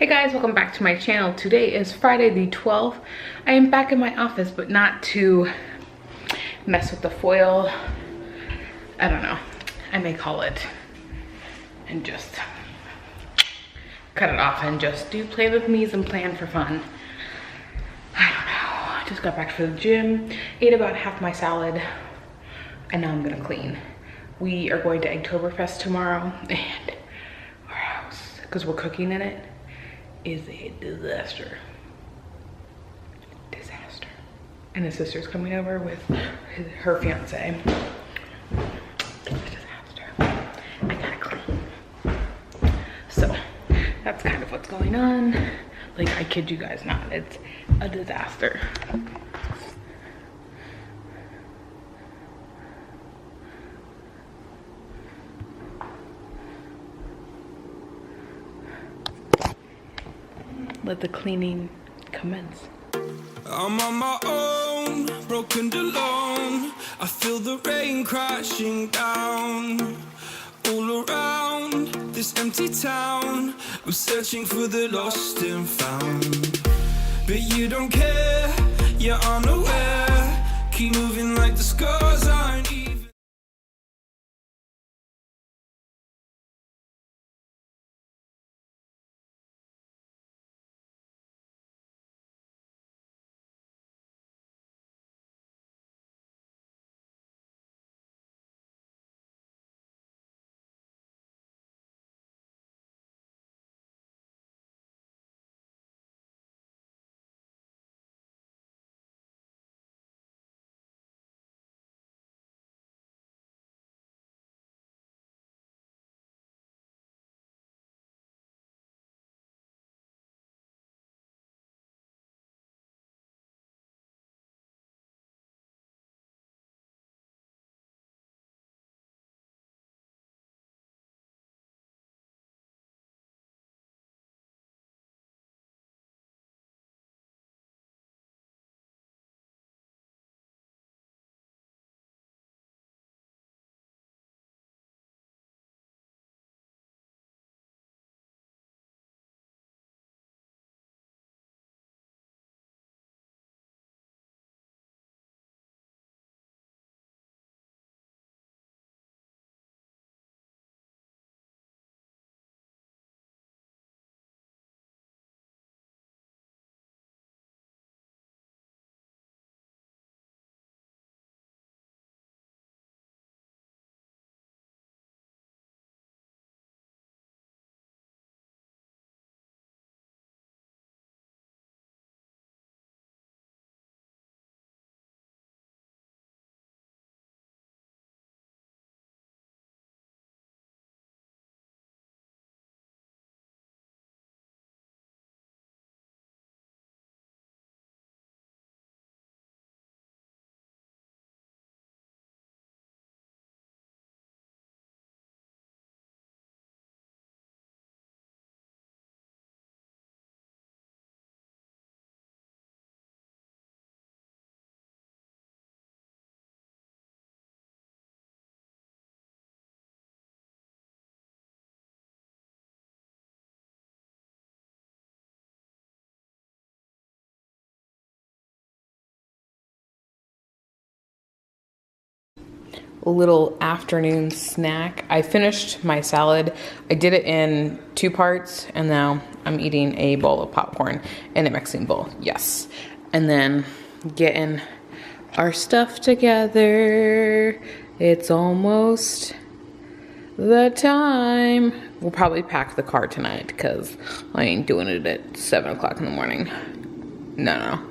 Hey guys, welcome back to my channel. Today is Friday the 12th. I am back in my office, but not to mess with the foil. I don't know. I may call it and just cut it off and just do play with me's and plan for fun. I don't know. I just got back from the gym, ate about half my salad, and now I'm gonna clean. We are going to EGGTOBER FEST tomorrow, and our house, because we're cooking in it, is a disaster. And his sister's coming over with her fiance. Disaster. I gotta clean. So that's kind of what's going on. Like, I kid you guys not, it's a disaster. Let the cleaning commence. I'm on my own, broken and alone. I feel the rain crashing down all around this empty town. I'm searching for the lost and found, but you don't care, you're unaware. Keep moving like the scars aren't even. A little afternoon snack. I finished my salad. I did it in 2 parts, and now I'm eating a bowl of popcorn in a mixing bowl. Yes. And then getting our stuff together. It's almost the time. We'll probably pack the car tonight because I ain't doing it at 7 o'clock in the morning. No.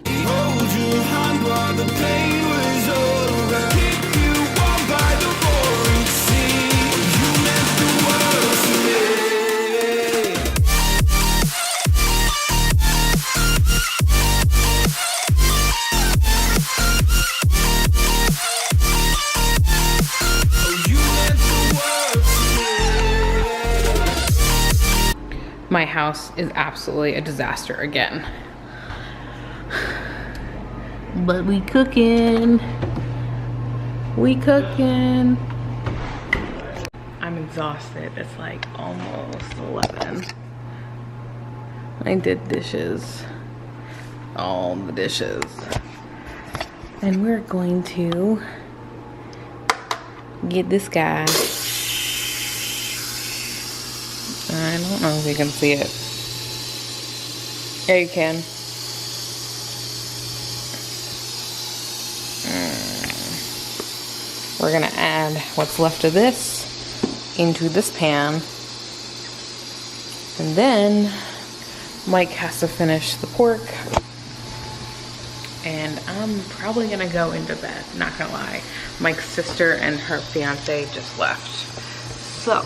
Hold your hand while the pain was over. Keep you warm by the roaring sea. You meant the world to me. Oh, you meant the world to me. My house is absolutely a disaster again. But we cooking. I'm exhausted. It's like almost 11. I did dishes. All the dishes. And we're going to get this guy. I don't know if you can see it. Yeah, you can. We're gonna add what's left of this into this pan. And then Mike has to finish the pork. And I'm probably gonna go into bed, not gonna lie. Mike's sister and her fiance just left. So,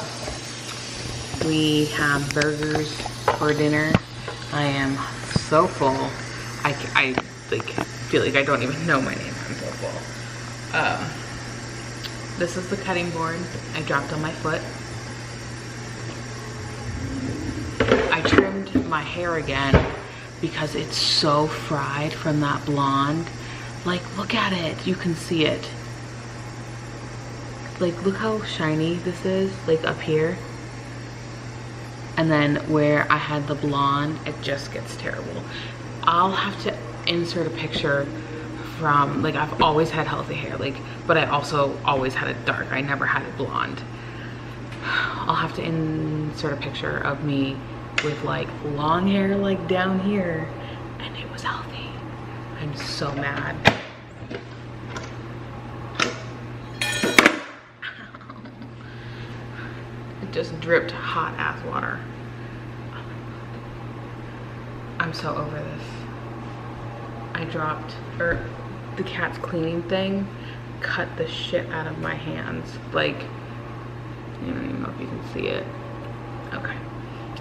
we have burgers for dinner. I am so full. I like feel like I don't even know my name. I'm so full. This is the cutting board I dropped on my foot. I trimmed my hair again because it's so fried from that blonde. Like, look at it. You can see it. Like, look how shiny this is, like up here. And then where I had the blonde, it just gets terrible. I'll have to insert a picture from, like, I've always had healthy hair, like, but I also always had it dark. I never had it blonde. I'll have to insert a picture of me with like long hair like down here, and it was healthy. I'm so mad. It just dripped hot ass water. I'm so over this. I dropped, or the cat's cleaning thing cut the shit out of my hands. Like, I don't even know if you can see it. Okay.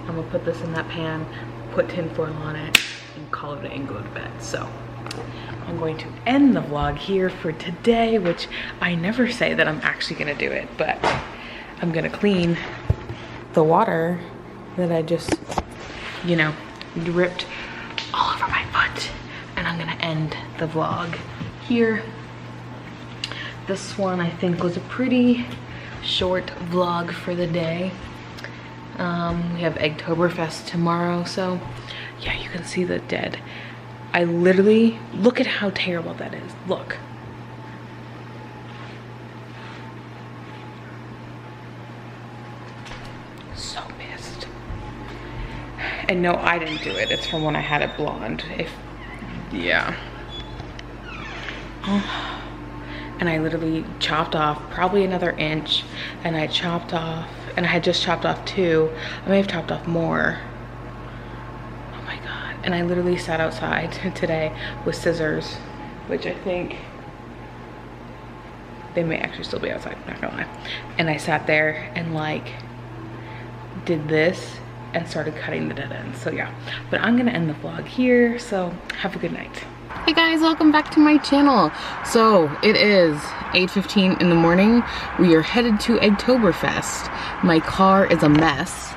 I'm gonna put this in that pan, put tinfoil on it, and call it and go to bed. So I'm going to end the vlog here for today, which I never say that I'm actually gonna do it, but I'm gonna clean the water that I just, you know, dripped all over my foot. And I'm gonna end the vlog here. This one I think was a pretty short vlog for the day. We have EGGTOBER FEST tomorrow, so yeah, you can see the dead. I literally, look at how terrible that is. Look. So pissed. And no, I didn't do it. It's from when I had it blonde. Yeah. Oh. And I literally chopped off probably another inch, and I chopped off, and I had just chopped off 2. I may have chopped off more. Oh my God. And I literally sat outside today with scissors, which I think they may actually still be outside, not gonna lie. And I sat there and like did this and started cutting the dead ends. So yeah, but I'm gonna end the vlog here, so have a good night. Hey guys, welcome back to my channel. So it is 8:15 in the morning. We are headed to EGGTOBER FEST. My car is a mess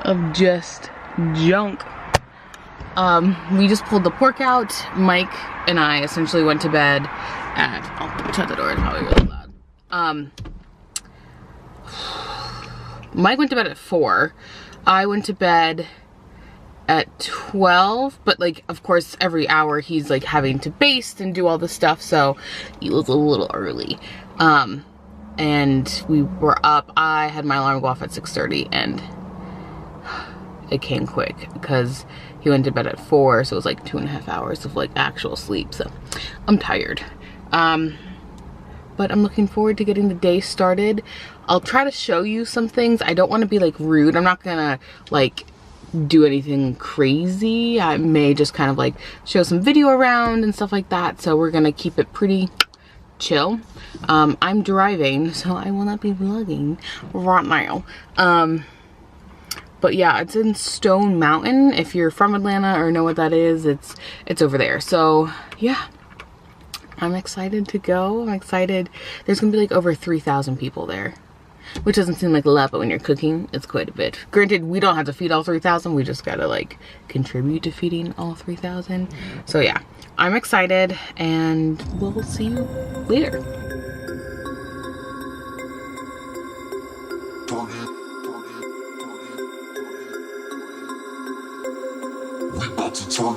of just junk. We just pulled the pork out. Mike and I essentially went to bed at, I'll shut the door, it's probably really loud. Mike went to bed at 4. I went to bed at 12, but like, of course, every hour he's like having to baste and do all this stuff, so it was a little early. And we were up. I had my alarm go off at 6:30, and it came quick because he went to bed at 4, so it was like 2.5 hours of like actual sleep, so I'm tired. But I'm looking forward to getting the day started. I'll try to show you some things. I don't want to be like rude. I'm not gonna like do anything crazy. I may just kind of like show some video around and stuff like that, so we're gonna keep it pretty chill. I'm driving, so I will not be vlogging right now. But yeah, it's in Stone Mountain. If you're from Atlanta or know what that is, it's over there. So yeah, I'm excited to go. I'm excited. There's gonna be like over 3,000 people there, which doesn't seem like a lot, but when you're cooking, it's quite a bit. Granted, we don't have to feed all 3,000. We just gotta like contribute to feeding all 3,000. So yeah, I'm excited, and we'll see you later. Turn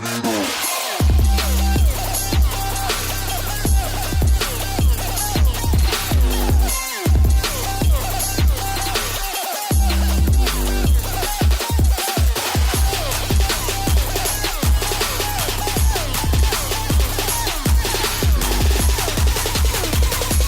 it on.